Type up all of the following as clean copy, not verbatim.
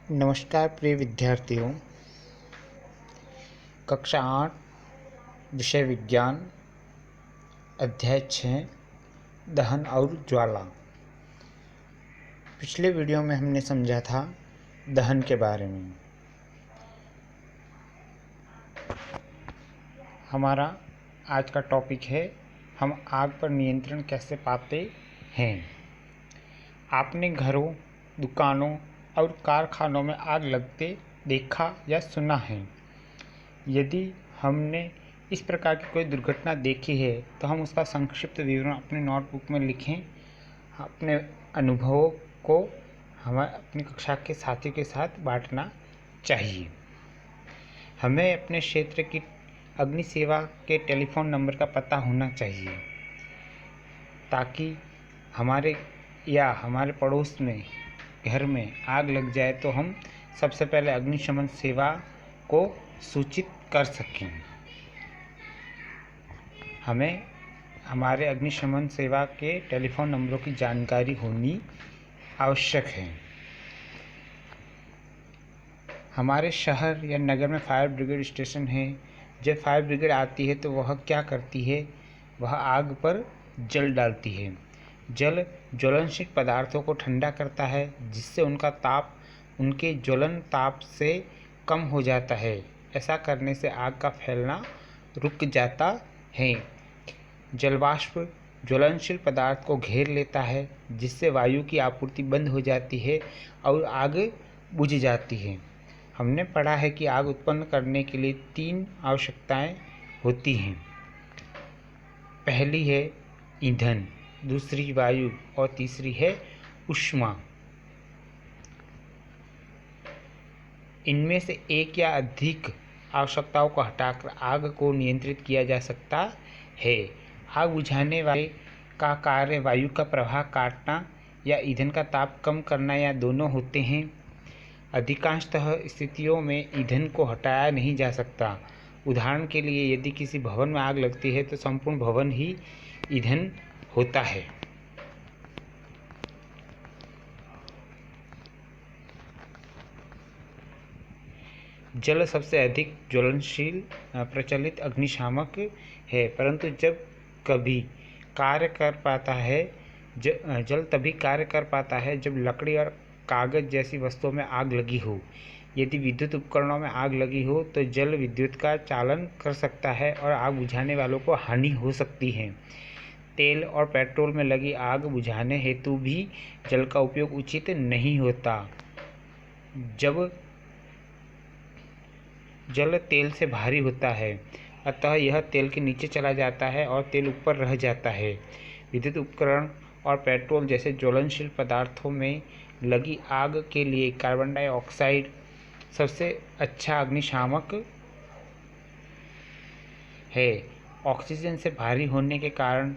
नमस्कार प्रिय विद्यार्थियों। कक्षा 8 विषय विज्ञान अध्याय 6 दहन और ज्वाला। पिछले वीडियो में हमने समझा था दहन के बारे में। हमारा आज का टॉपिक है हम आग पर नियंत्रण कैसे पाते हैं। आपने घरों, दुकानों और कारखानों में आग लगते देखा या सुना है। यदि हमने इस प्रकार की कोई दुर्घटना देखी है तो हम उसका संक्षिप्त विवरण अपने नोटबुक में लिखें। अपने अनुभवों को हमें अपनी कक्षा के साथियों के साथ बांटना चाहिए। हमें अपने क्षेत्र की अग्नि सेवा के टेलीफोन नंबर का पता होना चाहिए ताकि हमारे पड़ोस में घर में आग लग जाए तो हम सबसे पहले अग्निशमन सेवा को सूचित कर सकें। हमें हमारे अग्निशमन सेवा के टेलीफोन नंबरों की जानकारी होनी आवश्यक है। हमारे शहर या नगर में फायर ब्रिगेड स्टेशन है। जब फायर ब्रिगेड आती है तो वह क्या करती है, वह आग पर जल डालती है। जल ज्वलनशील पदार्थों को ठंडा करता है जिससे उनका ताप उनके ज्वलन ताप से कम हो जाता है। ऐसा करने से आग का फैलना रुक जाता है। जलवाष्प ज्वलनशील पदार्थ को घेर लेता है जिससे वायु की आपूर्ति बंद हो जाती है और आग बुझ जाती है। हमने पढ़ा है कि आग उत्पन्न करने के लिए 3 आवश्यकताएं होती हैं। पहली है ईंधन, दूसरी वायु और तीसरी है ऊष्मा। इनमें से एक या अधिक आवश्यकताओं को हटाकर आग को नियंत्रित किया जा सकता है। आग बुझाने वाले का कार्य वायु का प्रवाह काटना या ईंधन का ताप कम करना या दोनों होते हैं। अधिकांशतः स्थितियों में ईंधन को हटाया नहीं जा सकता। उदाहरण के लिए यदि किसी भवन में आग लगती है तो संपूर्ण भवन ही ईंधन होता है। जल सबसे अधिक ज्वलनशील प्रचलित अग्निशामक है, परंतु जल तभी कार्य कर पाता है जब लकड़ी और कागज जैसी वस्तुओं में आग लगी हो। यदि विद्युत उपकरणों में आग लगी हो तो जल विद्युत का चालन कर सकता है और आग बुझाने वालों को हानि हो सकती है। तेल और पेट्रोल में लगी आग बुझाने हेतु भी जल का उपयोग उचित नहीं होता। जब जल तेल से भारी होता है, अतः यह तेल के नीचे चला जाता है और तेल ऊपर रह जाता है। विद्युत उपकरण और पेट्रोल जैसे ज्वलनशील पदार्थों में लगी आग के लिए कार्बन डाइऑक्साइड सबसे अच्छा अग्निशामक है। ऑक्सीजन से भारी होने के कारण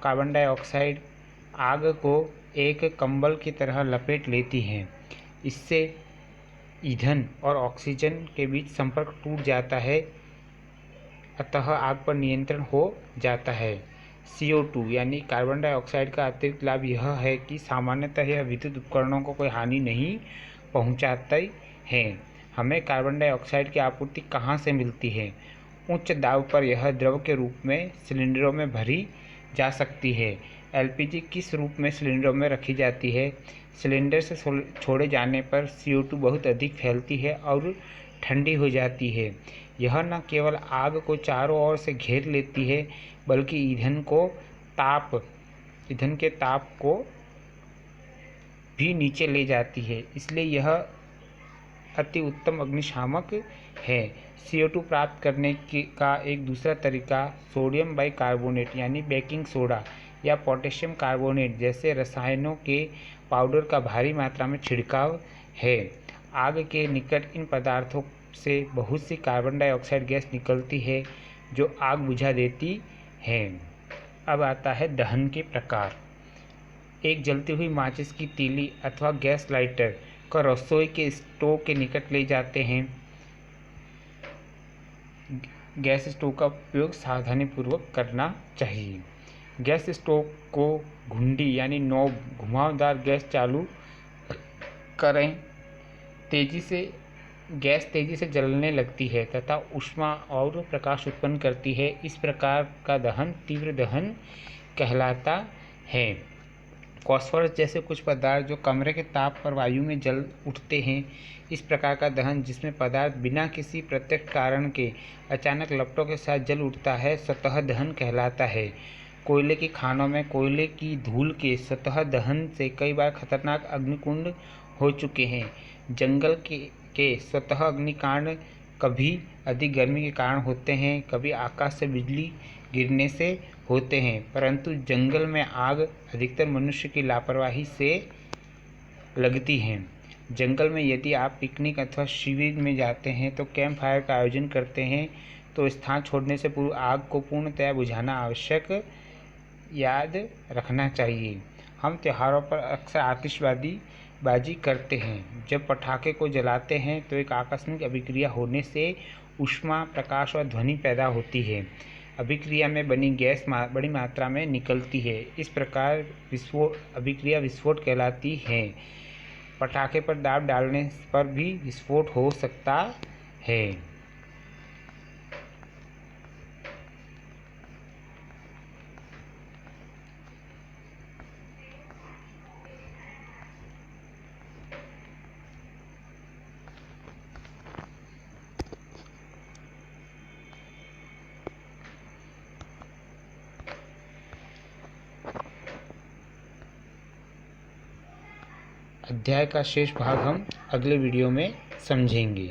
कार्बन डाइऑक्साइड आग को एक कंबल की तरह लपेट लेती है। इससे ईंधन और ऑक्सीजन के बीच संपर्क टूट जाता है, अतः आग पर नियंत्रण हो जाता है। CO2 यानी कार्बन डाइऑक्साइड का अतिरिक्त लाभ यह है कि सामान्यतः यह विद्युत उपकरणों को कोई हानि नहीं पहुंचाते हैं। हमें कार्बन डाइऑक्साइड की आपूर्ति कहाँ से मिलती है? उच्च दाब पर यह द्रव के रूप में सिलेंडरों में भरी जा सकती है। LPG किस रूप में सिलेंडरों में रखी जाती है? सिलेंडर से छोड़े जाने पर CO2 बहुत अधिक फैलती है और ठंडी हो जाती है। यह न केवल आग को चारों ओर से घेर लेती है बल्कि ईंधन के ताप को भी नीचे ले जाती है, इसलिए यह अति उत्तम अग्निशामक है। CO2 प्राप्त करने का एक दूसरा तरीका सोडियम बाइकार्बोनेट यानी बेकिंग सोडा या पोटेशियम कार्बोनेट जैसे रसायनों के पाउडर का भारी मात्रा में छिड़काव है। आग के निकट इन पदार्थों से बहुत सी कार्बन डाइऑक्साइड गैस निकलती है जो आग बुझा देती है। अब आता है दहन के प्रकार। एक जलती हुई माचिस की तीली अथवा गैस लाइटर को रसोई के स्टोव के निकट ले जाते हैं। गैस स्टोव का उपयोग सावधानीपूर्वक करना चाहिए। गैस स्टोव को घुंडी यानी नॉब घुमावदार गैस चालू करें तेजी से जलने लगती है तथा ऊष्मा और प्रकाश उत्पन्न करती है। इस प्रकार का दहन तीव्र दहन कहलाता है। फॉस्फोरस जैसे कुछ पदार्थ जो कमरे के ताप पर वायु में जल उठते हैं, इस प्रकार का दहन जिसमें पदार्थ बिना किसी प्रत्यक्ष कारण के अचानक लपटों के साथ जल उठता है, सतह दहन कहलाता है। कोयले की खानों में कोयले की धूल के सतह दहन से कई बार खतरनाक अग्निकुंड हो चुके हैं। जंगल के सतह अग्निकांड कभी अधिक गर्मी के कारण होते हैं, कभी आकाश से बिजली गिरने से होते हैं, परंतु जंगल में आग अधिकतर मनुष्य की लापरवाही से लगती है। जंगल में यदि आप पिकनिक अथवा शिविर में जाते हैं तो कैंप फायर का आयोजन करते हैं तो स्थान छोड़ने से पूर्व आग को पूर्णतया बुझाना आवश्यक याद रखना चाहिए। हम त्योहारों पर अक्सर आतिशबाजी करते हैं। जब पटाखे को जलाते हैं तो एक आकस्मिक अभिक्रिया होने से ऊष्मा, प्रकाश और ध्वनि पैदा होती है। अभिक्रिया में बनी गैस बड़ी मात्रा में निकलती है। इस प्रकार अभिक्रिया विस्फोट कहलाती है। पटाखे पर दाब डालने पर भी विस्फोट हो सकता है। अध्याय का शेष भाग हम अगले वीडियो में समझेंगे।